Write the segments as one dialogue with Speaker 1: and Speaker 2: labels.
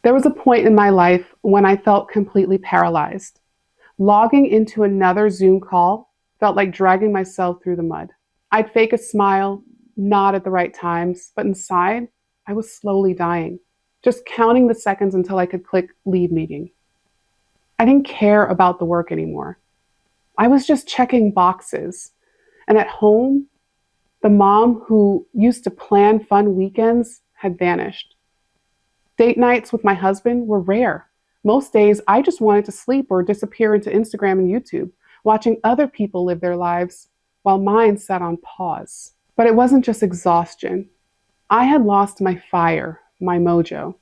Speaker 1: There was a point in my life when I felt completely paralyzed. Logging into another Zoom call felt like dragging myself through the mud. I'd fake a smile, nod at the right times, but inside, I was slowly dying, just counting the seconds until I could click leave meeting. I didn't care about the work anymore. I was just checking boxes. And at home, the mom who used to plan fun weekends had vanished. Date nights with my husband were rare. Most days, I just wanted to sleep or disappear into Instagram and YouTube, watching other people live their lives while mine sat on pause. But it wasn't just exhaustion. I had lost my fire, my mojo.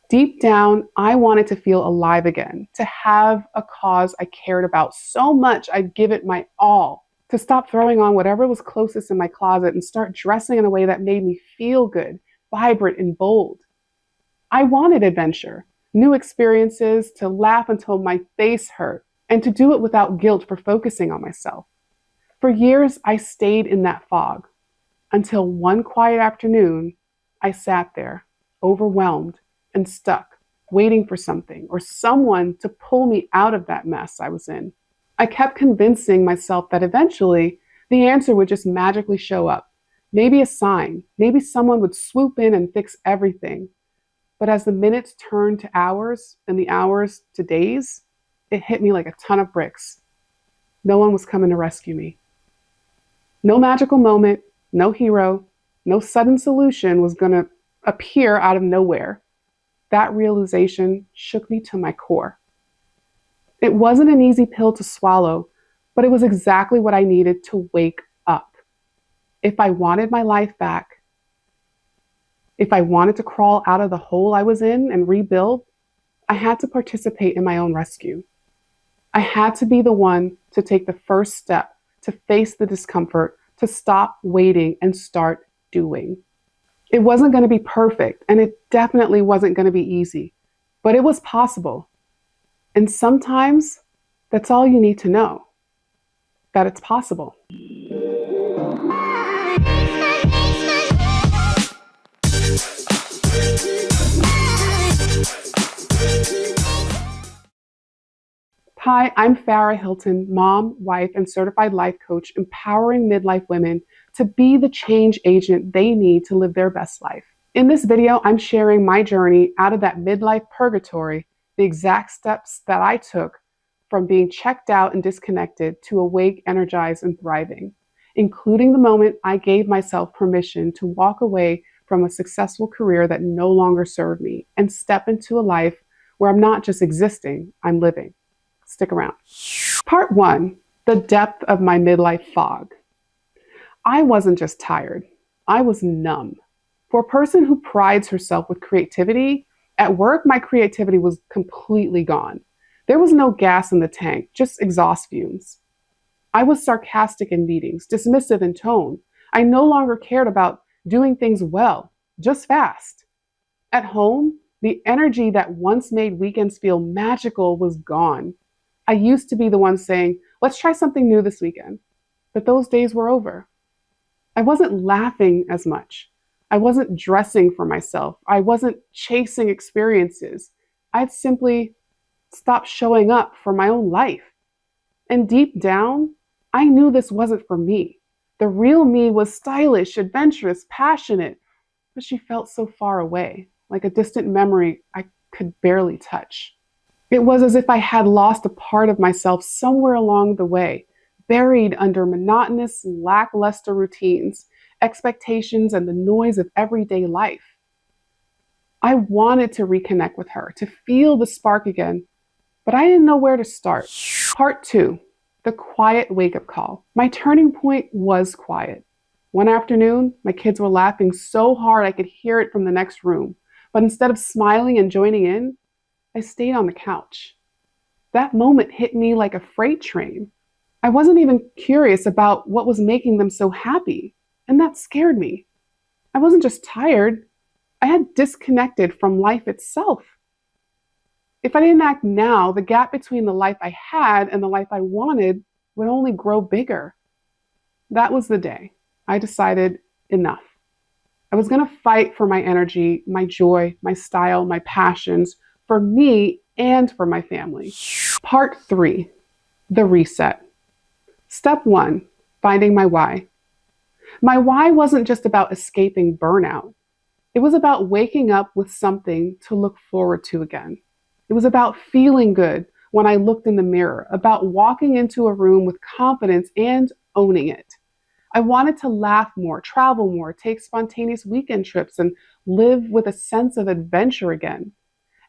Speaker 1: Deep down, I wanted to feel alive again, to have a cause I cared about so much I'd give it my all, to stop throwing on whatever was closest in my closet and start dressing in a way that made me feel good, vibrant, and bold. I wanted adventure, new experiences, to laugh until my face hurt, and to do it without guilt for focusing on myself. For years, I stayed in that fog, until one quiet afternoon, I sat there, overwhelmed and stuck, waiting for something or someone to pull me out of that mess I was in. I kept convincing myself that eventually the answer would just magically show up. Maybe a sign, maybe someone would swoop in and fix everything. But as the minutes turned to hours and the hours to days, it hit me like a ton of bricks. No one was coming to rescue me. No magical moment, no hero, no sudden solution was going to appear out of nowhere. That realization shook me to my core. It wasn't an easy pill to swallow, but it was exactly what I needed to wake up. If I wanted my life back, if I wanted to crawl out of the hole I was in and rebuild, I had to participate in my own rescue. I had to be the one to take the first step, to face the discomfort, to stop waiting and start doing. It wasn't going to be perfect, and it definitely wasn't going to be easy, but it was possible. And sometimes that's all you need to know, that it's possible. Hi, I'm Farah Hilton, mom, wife, and certified life coach, empowering midlife women to be the change agent they need to live their best life. In this video, I'm sharing my journey out of that midlife purgatory, the exact steps that I took from being checked out and disconnected to awake, energized, and thriving, including the moment I gave myself permission to walk away from a successful career that no longer served me and step into a life where I'm not just existing, I'm living. Stick around. Part 1, the depth of my midlife fog. I wasn't just tired, I was numb. For a person who prides herself with creativity, at work my creativity was completely gone. There was no gas in the tank, just exhaust fumes. I was sarcastic in meetings, dismissive in tone. I no longer cared about doing things well, just fast. At home, the energy that once made weekends feel magical was gone. I used to be the one saying, let's try something new this weekend. But those days were over. I wasn't laughing as much. I wasn't dressing for myself. I wasn't chasing experiences. I'd simply stopped showing up for my own life. And deep down, I knew this wasn't for me. The real me was stylish, adventurous, passionate, but she felt so far away, like a distant memory I could barely touch. It was as if I had lost a part of myself somewhere along the way, buried under monotonous, lackluster routines, expectations, and the noise of everyday life. I wanted to reconnect with her, to feel the spark again, but I didn't know where to start. Part 2, the quiet wake-up call. My turning point was quiet. One afternoon, my kids were laughing so hard I could hear it from the next room, but instead of smiling and joining in, I stayed on the couch. That moment hit me like a freight train. I wasn't even curious about what was making them so happy, and that scared me. I wasn't just tired, I had disconnected from life itself. If I didn't act now, the gap between the life I had and the life I wanted would only grow bigger. That was the day I decided enough. I was going to fight for my energy, my joy, my style, my passions, for me and for my family. Part 3, the reset. Step 1, finding my why. My why wasn't just about escaping burnout. It was about waking up with something to look forward to again. It was about feeling good when I looked in the mirror, about walking into a room with confidence and owning it. I wanted to laugh more, travel more, take spontaneous weekend trips, and live with a sense of adventure again.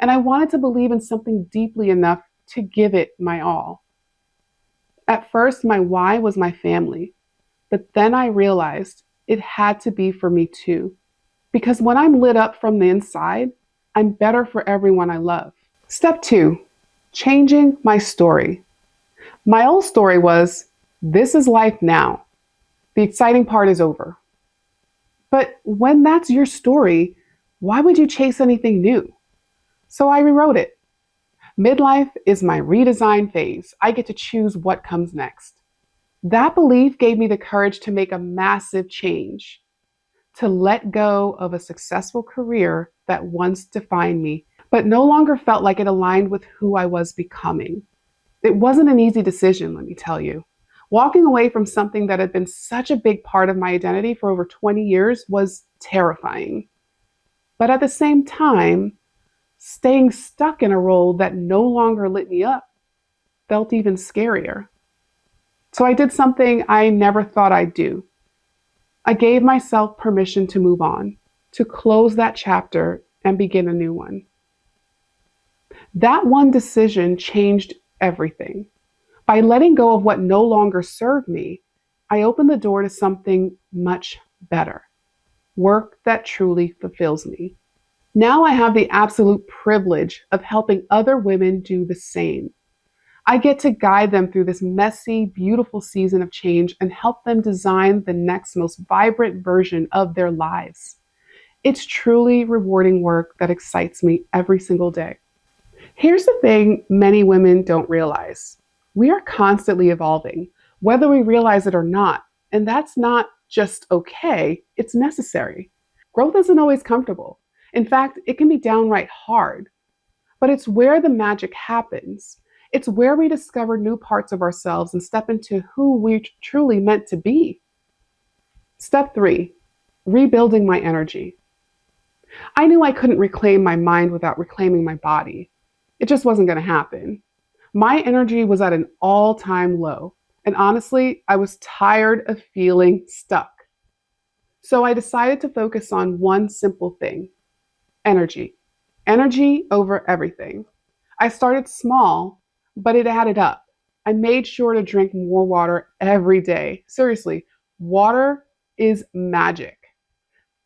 Speaker 1: And I wanted to believe in something deeply enough to give it my all. At first, my why was my family, but then I realized it had to be for me too. Because when I'm lit up from the inside, I'm better for everyone I love. Step 2, changing my story. My old story was, this is life now. The exciting part is over. But when that's your story, why would you chase anything new? So I rewrote it. Midlife is my redesign phase. I get to choose what comes next. That belief gave me the courage to make a massive change, to let go of a successful career that once defined me, but no longer felt like it aligned with who I was becoming. It wasn't an easy decision, let me tell you. Walking away from something that had been such a big part of my identity for over 20 years was terrifying. But at the same time, staying stuck in a role that no longer lit me up felt even scarier. So I did something I never thought I'd do. I gave myself permission to move on, to close that chapter and begin a new one. That one decision changed everything. By letting go of what no longer served me, I opened the door to something much better, work that truly fulfills me. Now I have the absolute privilege of helping other women do the same. I get to guide them through this messy, beautiful season of change and help them design the next most vibrant version of their lives. It's truly rewarding work that excites me every single day. Here's the thing many women don't realize. We are constantly evolving, whether we realize it or not. And that's not just okay, it's necessary. Growth isn't always comfortable. In fact, it can be downright hard. But it's where the magic happens. It's where we discover new parts of ourselves and step into who we're truly meant to be. Step 3, rebuilding my energy. I knew I couldn't reclaim my mind without reclaiming my body. It just wasn't going to happen. My energy was at an all-time low, and honestly, I was tired of feeling stuck. So I decided to focus on one simple thing: energy. Energy over everything. I started small, but it added up. I made sure to drink more water every day. Seriously, water is magic.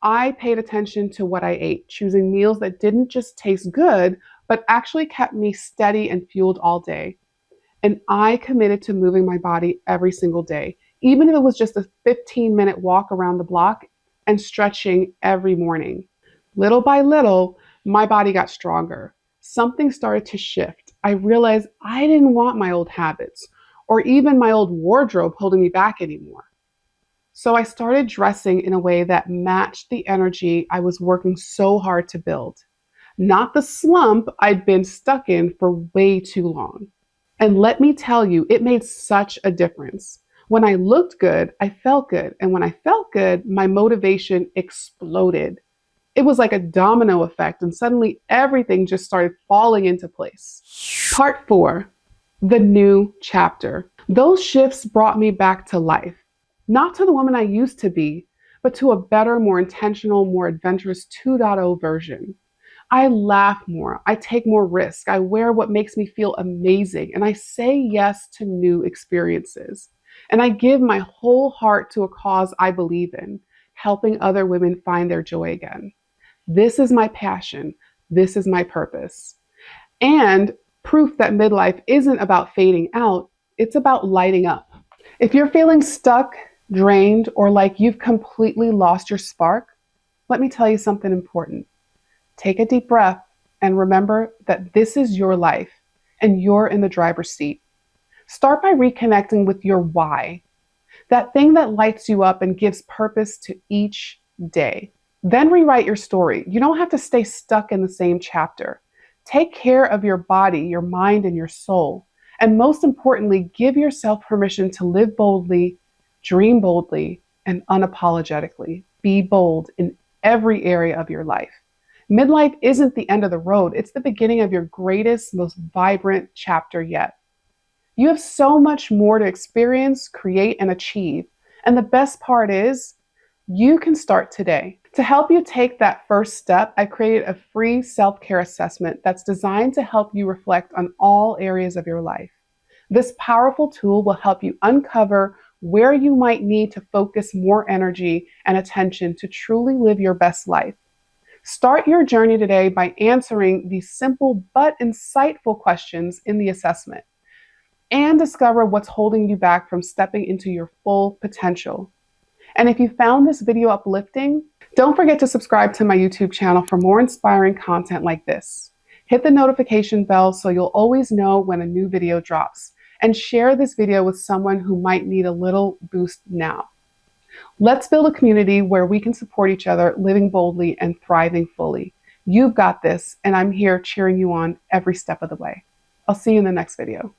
Speaker 1: I paid attention to what I ate, choosing meals that didn't just taste good, but actually kept me steady and fueled all day. And I committed to moving my body every single day, even if it was just a 15-minute walk around the block and stretching every morning. Little by little, my body got stronger. Something started to shift. I realized I didn't want my old habits or even my old wardrobe holding me back anymore. So I started dressing in a way that matched the energy I was working so hard to build, not the slump I'd been stuck in for way too long. And let me tell you, it made such a difference. When I looked good, I felt good. And when I felt good, my motivation exploded. It was like a domino effect, and suddenly everything just started falling into place. Part 4, the new chapter. Those shifts brought me back to life. Not to the woman I used to be, but to a better, more intentional, more adventurous 2.0 version. I laugh more, I take more risks, I wear what makes me feel amazing, and I say yes to new experiences. And I give my whole heart to a cause I believe in, helping other women find their joy again. This is my passion. This is my purpose. And proof that midlife isn't about fading out, it's about lighting up. If you're feeling stuck, drained, or like you've completely lost your spark, let me tell you something important. Take a deep breath and remember that this is your life and you're in the driver's seat. Start by reconnecting with your why, that thing that lights you up and gives purpose to each day. Then rewrite your story. You don't have to stay stuck in the same chapter. Take care of your body, your mind, and your soul. And most importantly, give yourself permission to live boldly, dream boldly, and unapologetically. Be bold in every area of your life. Midlife isn't the end of the road, it's the beginning of your greatest, most vibrant chapter yet. You have so much more to experience, create, and achieve. And the best part is, you can start today. To help you take that first step, I created a free self-care assessment that's designed to help you reflect on all areas of your life. This powerful tool will help you uncover where you might need to focus more energy and attention to truly live your best life. Start your journey today by answering these simple but insightful questions in the assessment, and discover what's holding you back from stepping into your full potential. And if you found this video uplifting, don't forget to subscribe to my YouTube channel for more inspiring content like this. Hit the notification bell so you'll always know when a new video drops, and share this video with someone who might need a little boost now. Let's build a community where we can support each other, living boldly and thriving fully. You've got this, and I'm here cheering you on every step of the way. I'll see you in the next video.